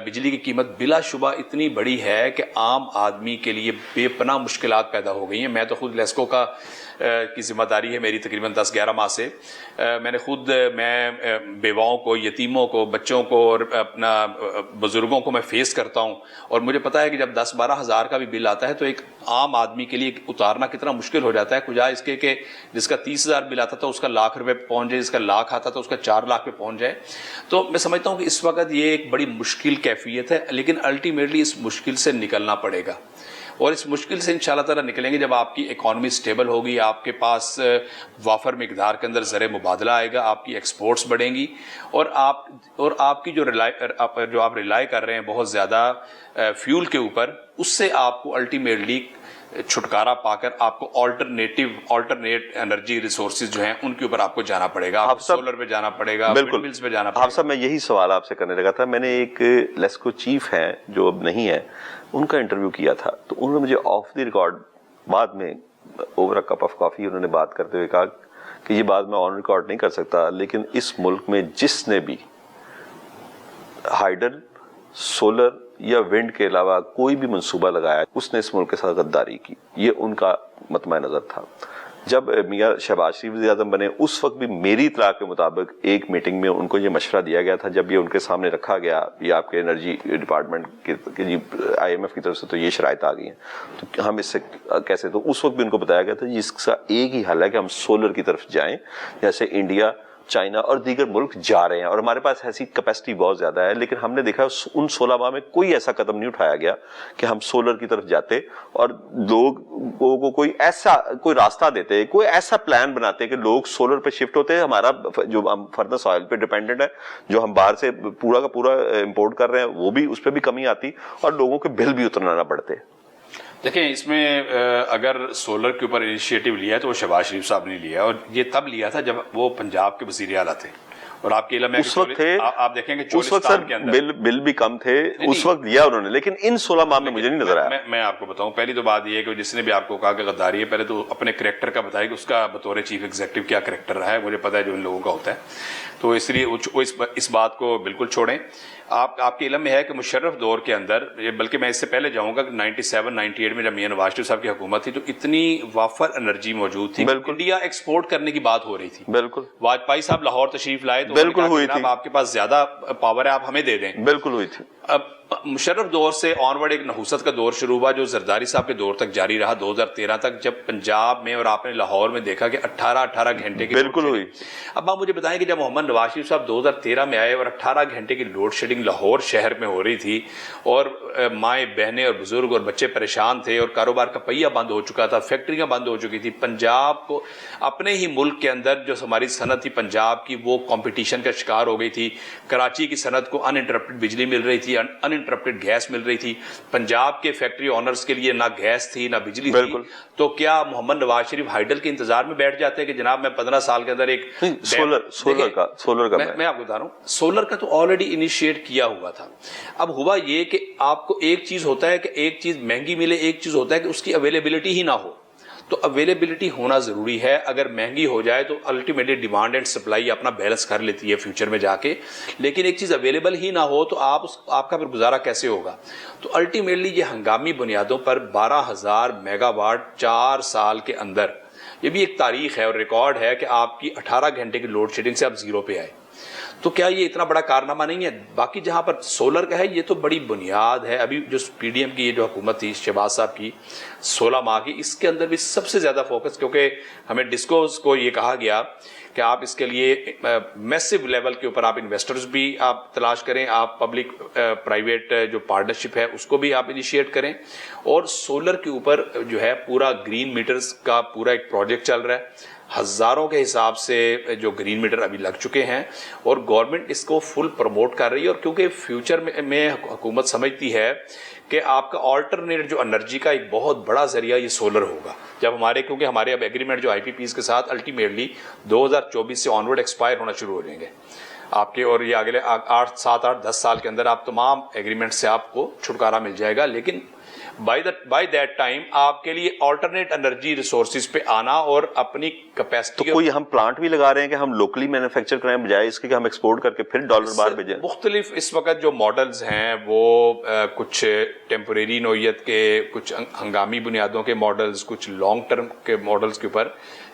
بجلی کی قیمت بلا شبہ اتنی بڑی ہے کہ عام آدمی کے لیے بے پناہ مشکلات پیدا ہو گئی ہیں. میں تو خود لیسکو کی ذمہ داری ہے میری تقریباً 10-11 ماہ سے. میں نے خود بیواؤں کو، یتیموں کو، بچوں کو اور اپنا بزرگوں کو میں فیس کرتا ہوں، اور مجھے پتا ہے کہ جب 10-12 ہزار کا بھی بل آتا ہے تو ایک عام آدمی کے لیے اتارنا کتنا مشکل ہو جاتا ہے. کجا اس کے کہ جس کا 30,000 بل آتا تھا اس کا ₹1,00,000 پہ پہنچ جائے، جس کا 1,00,000 آتا تھا اس کا 4,00,000 پہ پہنچ جائے. تو میں سمجھتا ہوں کہ اس وقت یہ ایک بڑی مشکل کیفیت ہے، لیکن الٹیمیٹلی اس مشکل سے نکلنا پڑے گا. اور اس مشکل سے انشاءاللہ تعالیٰ نکلیں گے جب آپ کی اکانومی سٹیبل ہوگی، آپ کے پاس وافر مقدار کے اندر زر مبادلہ آئے گا، آپ کی ایکسپورٹس بڑھیں گی، اور آپ کی جو آپ ریلائی کر رہے ہیں بہت زیادہ فیول کے اوپر، اس سے آپ کو الٹیمیٹلی چھٹکارا پا کر آپ کو آلٹرنیٹ انرجی ریسورسز جو ہیں ان کے اوپر آپ کو جانا پڑے گا, آپ سولر پہ جانا پڑے گا, ونڈ ملز پہ جانا پڑے گا. آپ صاحب میں یہی سوال آپ سے کرنے لگا تھا. میں نے ایک لیسکو چیف ہیں جو اب نہیں ہے, ان کا انٹرویو کیا تھا, تو انہوں نے مجھے آف دی ریکارڈ بعد میں over a cup of coffee انہوں نے بات کرتے ہوئے کہا کہ یہ بات میں آن ریکارڈ نہیں کر سکتا, لیکن اس ملک میں جس نے بھی ہائیڈل, سولر یا ونڈ کے علاوہ کوئی بھی منصوبہ لگایا اس نے اس ملک کے ساتھ غداری کی. یہ ان کا مطمع نظر تھا. جب میاں شہباز شریف وزیر اعظم بنے اس وقت بھی میری اطلاع کے مطابق ایک میٹنگ میں ان کو یہ مشورہ دیا گیا تھا, جب یہ ان کے سامنے رکھا گیا یہ آپ کے انرجی ڈپارٹمنٹ کے جی IMF کی طرف سے تو یہ شرائط آ گئی ہیں تو ہم اس سے کیسے, تو اس وقت بھی ان کو بتایا گیا تھا جس کا ایک ہی حل ہے کہ ہم سولر کی طرف جائیں, جیسے انڈیا, چائنا اور دیگر ملک جا رہے ہیں, اور ہمارے پاس ایسی کیپیسٹی بہت زیادہ ہے. لیکن ہم نے دیکھا ان 16 ماہ میں کوئی ایسا قدم نہیں اٹھایا گیا کہ ہم سولر کی طرف جاتے اور لوگوں کو کوئی راستہ دیتے, کوئی ایسا پلان بناتے کہ لوگ سولر پہ شفٹ ہوتے. ہمارا جو ہم فردنس آئل پہ ڈیپینڈنٹ ہے, جو ہم باہر سے پورا کا پورا امپورٹ کر رہے ہیں, وہ بھی اس پہ بھی کمی آتی اور لوگوں کے بل بھی اترنا نہ پڑتے. دیکھیں اس میں اگر سولر کے اوپر انیشیٹو لیا ہے تو وہ شہباز شریف صاحب نے لیا, اور یہ تب لیا تھا جب وہ پنجاب کے وزیر اعلیٰ تھے, اور آپ کے علم میں اس وقت تھے, آپ دیکھیں گے اس وقت سر بل بھی کم تھے اس وقت لیا انہوں نے, لیکن ان 16 ماہ میں مجھے نہیں نظر آیا. میں آپ کو بتاؤں, پہلی تو بات یہ ہے کہ جس نے بھی آپ کو کہا کہ غداری ہے, پہلے تو اپنے کریکٹر کا بتائے کہ اس کا بطور چیف ایگزیکٹو کیا کریکٹر رہا ہے. مجھے پتا ہے جو ان لوگوں کا ہوتا ہے, تو اس لیے اس بات کو بالکل چھوڑیں. آپ کے علم میں ہے کہ مشرف دور کے اندر, بلکہ میں اس سے پہلے جاؤں گا کہ 97-98 میں جب میاں نواز شریف صاحب کی حکومت تھی تو اتنی وافر انرجی موجود تھی, انڈیا ایکسپورٹ کرنے کی بات ہو رہی تھی. بالکل واجپئی صاحب لاہور تشریف لائے تو بالکل ہوئی تھی, آپ کے پاس زیادہ پاور ہے, آپ ہمیں دے دیں. بالکل ہوئی تھی. اب مشرف دور سے آنورڈ ایک نحوست کا دور شروع ہوا جو زرداری صاحب کے دور تک جاری رہا 2013 تک, جب پنجاب میں اور آپ نے لاہور میں دیکھا کہ 18 گھنٹے کی بالکل ہوئی. اب آپ مجھے بتائیں کہ جب محمد نواز شریف صاحب 2013 میں آئے اور 18 گھنٹے کی لوڈ شیڈنگ لاہور شہر میں ہو رہی تھی, اور مائیں بہنیں اور بزرگ اور بچے پریشان تھے, اور کاروبار کا پہیہ بند ہو چکا تھا, فیکٹریاں بند ہو چکی تھی, پنجاب کو اپنے ہی ملک کے اندر جو ہماری صنعت تھی پنجاب کی وہ کمپٹیشن کا شکار ہو گئی تھی. کراچی کی صنعت کو ان انٹرپٹڈ بجلی مل رہی تھی, ان انٹرپٹڈ گیس مل رہی تھی, پنجاب کے فیکٹری اونرز کے لیے نہ گیس تھی نہ بجلی تھی. تو کیا محمد نواز شریف ہائیڈل کے انتظار میں بیٹھ جاتے ہیں کہ جناب میں 15 سال کے اندر ایک سولر کا میں آپ کو بتا رہا ہوں, سولر کا تو آلریڈی انیشیٹ کیا ہوا تھا. اب ہوا یہ کہ آپ کو ایک چیز ہوتا ہے کہ ایک چیز مہنگی ملے, ایک چیز ہوتا ہے کہ اس کی اویلیبلٹی ہی نہ ہو. تو اویلیبلٹی ہونا ضروری ہے. اگر مہنگی ہو جائے تو الٹیمیٹلی ڈیمانڈ اینڈ سپلائی اپنا بیلنس کر لیتی ہے فیوچر میں جا کے, لیکن ایک چیز اویلیبل ہی نہ ہو تو آپ کا پھر گزارا کیسے ہوگا. تو الٹیمیٹلی یہ ہنگامی بنیادوں پر 12,000 میگا واٹ 4 سال کے اندر, یہ بھی ایک تاریخ ہے اور ریکارڈ ہے کہ آپ کی 18 گھنٹے کی لوڈ شیڈنگ سے آپ زیرو پہ آئے. تو کیا یہ اتنا بڑا کارنامہ نہیں ہے؟ باقی جہاں پر سولر کا ہے یہ تو بڑی بنیاد ہے. ابھی جو PDM کی یہ جو حکومت تھی شہباز صاحب کی 16 ماہ کی, اس کے اندر بھی سب سے زیادہ فوکس, کیونکہ ہمیں ڈسکوز کو یہ کہا گیا کہ آپ اس کے لیے میسو لیول کے اوپر آپ انویسٹرز بھی آپ تلاش کریں, آپ پبلک پرائیویٹ جو پارٹنرشپ ہے اس کو بھی آپ انیشیٹ کریں, اور سولر کے اوپر جو ہے پورا گرین میٹرز کا پورا ایک پروجیکٹ چل رہا ہے. ہزاروں کے حساب سے جو گرین میٹر ابھی لگ چکے ہیں, اور گورنمنٹ اس کو فل پروموٹ کر رہی ہے. اور کیونکہ فیوچر میں حکومت سمجھتی ہے کہ آپ کا آلٹرنیٹ جو انرجی کا ایک بہت بڑا ذریعہ یہ سولر ہوگا. جب کیونکہ ہمارے اب ایگریمنٹ جو IPPs کے ساتھ الٹیمیٹلی 2024 سے آنورڈ ایکسپائر ہونا شروع ہو جائیں گے آپ کے, اور یہ اگلے 7, 8, 10 سال کے اندر آپ تمام ایگریمنٹ سے آپ کو چھٹکارا مل جائے گا. لیکن بائی دیٹ ٹائم آپ کے لیے آلٹرنیٹ انرجی ریسورسز پہ آنا اور اپنی کیپیسٹی. تو کوئی ہم پلانٹ بھی لگا رہے ہیں کہ ہم لوکلی مینوفیکچر کریں بجائے اس کے کہ ہم ایکسپورٹ کر کے پھر ڈالر باہر بھیجیں. مختلف اس وقت جو ماڈلز ہیں وہ کچھ ٹیمپریری نوعیت کے, کچھ ہنگامی بنیادوں کے ماڈلز, کچھ لانگ ٹرم کے ماڈلز کے اوپر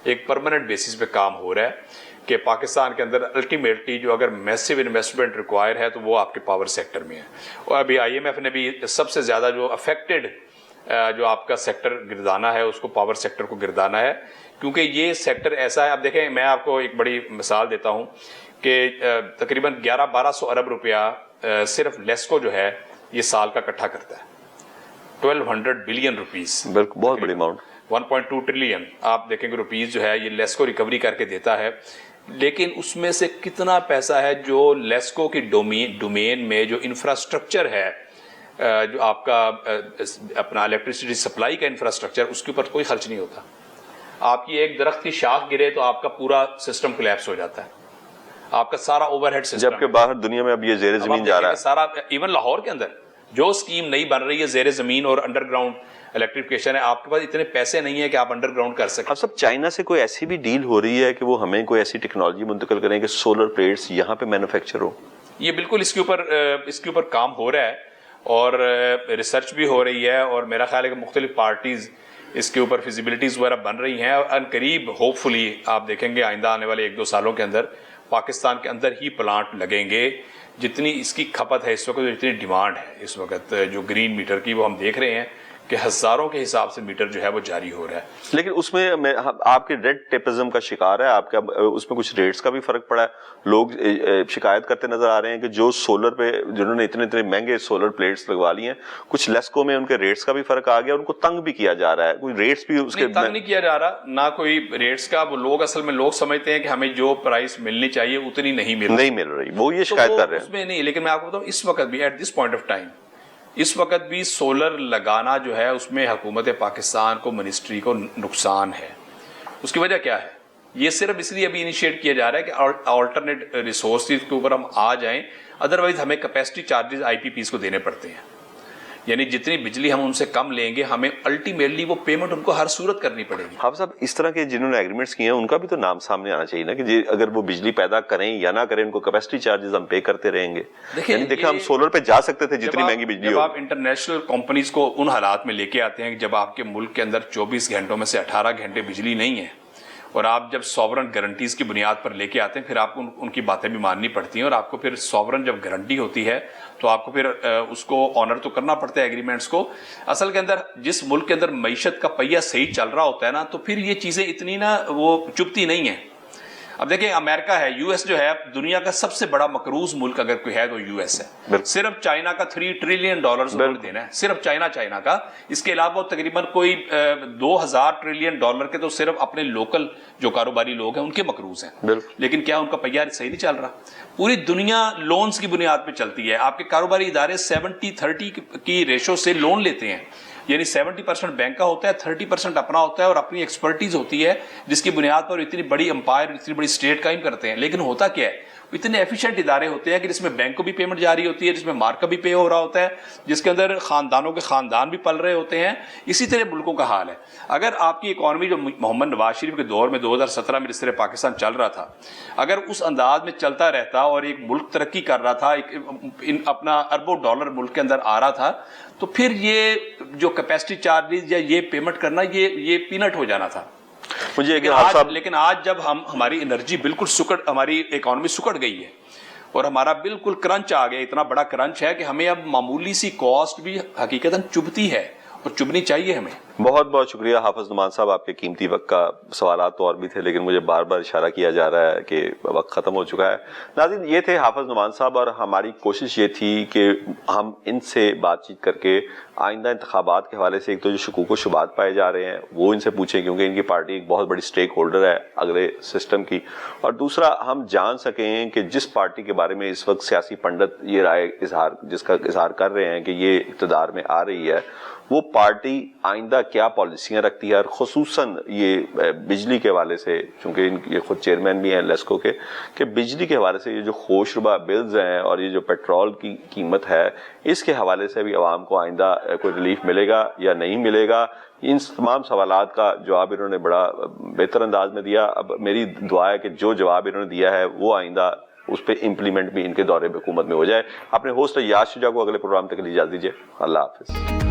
ایک پرماننٹ بیسس پہ کام ہو رہا ہے کہ پاکستان کے اندر الٹیمیٹلی جو اگر میسو انویسٹمنٹ ریکوائر ہے تو وہ آپ کے پاور سیکٹر میں ہے. اور ابھی IMF نے بھی سب سے زیادہ جو افیکٹڈ جو آپ کا سیکٹر گردانا ہے اس کو پاور سیکٹر کو گردانا ہے, کیونکہ یہ سیکٹر ایسا ہے. اب دیکھیں میں آپ کو ایک بڑی مثال دیتا ہوں کہ تقریباً 1100-1200 ارب روپیہ صرف لیسکو جو ہے یہ سال کا اکٹھا کرتا ہے. 1200 بلین روپیز, بہت بڑی اماؤنٹ, 1.2 ٹریلین آپ دیکھیں گے روپیز جو ہے یہ لیسکو ریکوری کر کے دیتا ہے. لیکن اس میں سے کتنا پیسہ ہے جو لیسکو کی ڈومین میں جو انفراسٹرکچر ہے جو آپ کا اپنا الیکٹریسٹی سپلائی کا انفراسٹرکچر، اس کے اوپر کوئی خرچ نہیں ہوتا. آپ کی ایک درخت کی شاخ گرے تو آپ کا پورا سسٹم کولیپس ہو جاتا ہے، آپ کا سارا اوور ہیڈ سسٹم. جبکہ باہر دنیا میں اب یہ زیر زمین جا رہا ہے سارا. ایون لاہور کے اندر جو اسکیم نہیں بن رہی ہے زیر زمین اور انڈر گراؤنڈ الیکٹریفیکیشن ہے، آپ کے پاس اتنے پیسے نہیں ہے کہ آپ انڈر گراؤنڈ کر سکیں. اب سب چائنا سے کوئی ایسی بھی ڈیل ہو رہی ہے کہ وہ ہمیں کوئی ایسی ٹیکنالوجی منتقل کریں کہ سولر پلیٹس یہاں پہ مینوفیکچر ہو؟ یہ بالکل اس کے اوپر کام ہو رہا ہے اور ریسرچ بھی ہو رہی ہے، اور میرا خیال ہے کہ مختلف پارٹیز اس کے اوپر فیزیبلٹیز وغیرہ بن رہی ہیں، اور ان قریب ہوپ فلی آپ دیکھیں گے آئندہ آنے والے 1-2 سالوں کے اندر پاکستان کے اندر ہی پلانٹ لگیں گے. جتنی اس کی کھپت ہے اس وقت، جتنی ڈیمانڈ ہے اس وقت جو گرین میٹر کی، وہ ہم دیکھ رہے ہیں کہ ہزاروں کے حساب سے میٹر جو ہے وہ جاری ہو رہا ہے. لیکن اس میں آپ کے ریڈ ٹیپزم کا شکار ہے، آپ کا اس میں کچھ ریٹس کا بھی فرق پڑا ہے. لوگ شکایت کرتے نظر آ رہے ہیں کہ جو سولر پہ جنہوں نے اتنے مہنگے سولر پلیٹس لگوا لی ہیں، کچھ لیسکو میں ان کے ریٹس کا بھی فرق آ گیا، ان کو تنگ بھی کیا جا رہا ہے. کوئی ریٹس بھی اس کے تنگ نہیں کیا جا رہا، نہ کوئی ریٹس کا. وہ لوگ اصل میں لوگ سمجھتے ہیں کہ ہمیں جو پرائس ملنی چاہیے اتنی نہیں مل رہی، وہ یہ شکایت کر رہے ہیں. اس میں نہیں، لیکن میں آپ کو بتاؤں اس وقت بھی at this point of time, اس وقت بھی سولر لگانا جو ہے اس میں حکومت پاکستان کو، منسٹری کو نقصان ہے. اس کی وجہ کیا ہے؟ یہ صرف اس لیے ابھی انیشیٹ کیا جا رہا ہے کہ آلٹرنیٹ ریسورسز کے اوپر ہم آ جائیں، ادروائز ہمیں کیپیسٹی چارجز آئی پی پیز کو دینے پڑتے ہیں. یعنی جتنی بجلی ہم ان سے کم لیں گے، ہمیں الٹیمیٹلی وہ پیمنٹ ان کو ہر صورت کرنی پڑے گی. حافظ صاحب، اس طرح کے جنہوں نے ایگریمنٹس کیے ہیں ان کا بھی تو نام سامنے آنا چاہیے نا، کہ اگر وہ بجلی پیدا کریں یا نہ کریں ان کو کیپیسٹی چارجز ہم پے کرتے رہیں گے. یعنی دیکھیں ہم سولر پہ جا سکتے تھے جتنی مہنگی بجلی ہو. جب آپ انٹرنیشنل کمپنیز کو ان حالات میں لے کے آتے ہیں کہ جب آپ کے ملک کے اندر 24 گھنٹوں میں سے 18 گھنٹے بجلی نہیں ہے، اور آپ جب سوورن گارنٹیز کی بنیاد پر لے کے آتے ہیں، پھر آپ کو ان کی باتیں بھی ماننی پڑتی ہیں، اور آپ کو پھر سوورن جب گارنٹی ہوتی ہے تو آپ کو پھر اس کو آنر تو کرنا پڑتا ہے ایگریمنٹس کو. اصل کے اندر جس ملک کے اندر معیشت کا پہیہ صحیح چل رہا ہوتا ہے نا، تو پھر یہ چیزیں اتنی نا وہ چبھتی نہیں ہیں. اب دیکھیں امریکہ ہے، یو ایس جو ہے دنیا کا سب سے بڑا مقروض ملک اگر کوئی ہے تو یو ایس ہے. صرف چائنا کا $3 ٹریلین دینا ہے، صرف چائنا کا. اس کے علاوہ تقریباً کوئی $2000 ٹریلین کے تو صرف اپنے لوکل جو کاروباری لوگ ہیں ان کے مقروض ہیں. لیکن کیا ان کا پہیہ صحیح نہیں چل رہا؟ پوری دنیا لونز کی بنیاد پہ چلتی ہے. آپ کے کاروباری ادارے 70-30 کی ریشو سے لون لیتے ہیں، یعنی 70% بینک کا ہوتا ہے، 30% اپنا ہوتا ہے، اور اپنی ایکسپرٹیز ہوتی ہے جس کی بنیاد پر اتنی بڑی امپائر، اتنی بڑی اسٹیٹ قائم کرتے ہیں. لیکن ہوتا کیا ہے؟ اتنے ایفیشینٹ ادارے ہوتے ہیں کہ جس میں بینک کو بھی پیمنٹ جاری ہوتی ہے، جس میں مارک بھی پے ہو رہا ہوتا ہے، جس کے اندر خاندانوں کے خاندان بھی پل رہے ہوتے ہیں. اسی طرح ملکوں کا حال ہے. اگر آپ کی اکانومی جو محمد نواز شریف کے دور میں 2017 میں جس طرح پاکستان چل رہا تھا، اگر اس انداز میں چلتا رہتا اور ایک ملک ترقی کر رہا تھا، اپنا اربوں ڈالر ملک کے اندر آ رہا تھا، تو پھر یہ جو کیپیسٹی چارجز یا یہ پیمنٹ کرنا یہ پینٹ ہو جانا تھا. لیکن آج جب ہماری انرجی بالکل ہماری اکانومی سکڑ گئی ہے اور ہمارا بالکل کرنچ آ گیا، اتنا بڑا کرنچ ہے کہ ہمیں اب معمولی سی کاسٹ بھی حقیقتاً چبھتی ہے اور چبھنی چاہیے ہمیں. بہت بہت شکریہ حافظ نعمان صاحب، آپ کے قیمتی وقت کا. سوالات تو اور بھی تھے لیکن مجھے بار بار اشارہ کیا جا رہا ہے کہ وقت ختم ہو چکا ہے. ناظرین، یہ تھے حافظ نعمان صاحب، اور ہماری کوشش یہ تھی کہ ہم ان سے بات چیت کر کے آئندہ انتخابات کے حوالے سے ایک تو جو شکوک و شبہات پائے جا رہے ہیں وہ ان سے پوچھیں، کیونکہ ان کی پارٹی ایک بہت بڑی سٹیک ہولڈر ہے اگلے سسٹم کی، اور دوسرا ہم جان سکیں کہ جس پارٹی کے بارے میں اس وقت سیاسی پنڈت یہ رائے جس کا اظہار کر رہے ہیں کہ یہ اقتدار میں آ رہی ہے، وہ پارٹی آئندہ کیا پالیسیاں رکھتی ہے. اور خصوصاً یہ بجلی کے حوالے سے، چونکہ یہ خود چیئرمین بھی ہیں لیسکو کے، کہ بجلی کے حوالے سے یہ جو خوشربا بلز ہیں اور یہ جو پیٹرول کی قیمت ہے، اس کے حوالے سے بھی عوام کو آئندہ کوئی ریلیف ملے گا یا نہیں ملے گا. ان تمام سوالات کا جواب انہوں نے بڑا بہتر انداز میں دیا. اب میری دعا ہے کہ جو جواب انہوں نے دیا ہے وہ آئندہ اس پہ امپلیمنٹ بھی ان کے دورے حکومت میں ہو جائے. اپنے ہوسٹ یاس شجاع کو اگلے پروگرام تک اجازت دیجیے. اللہ حافظ.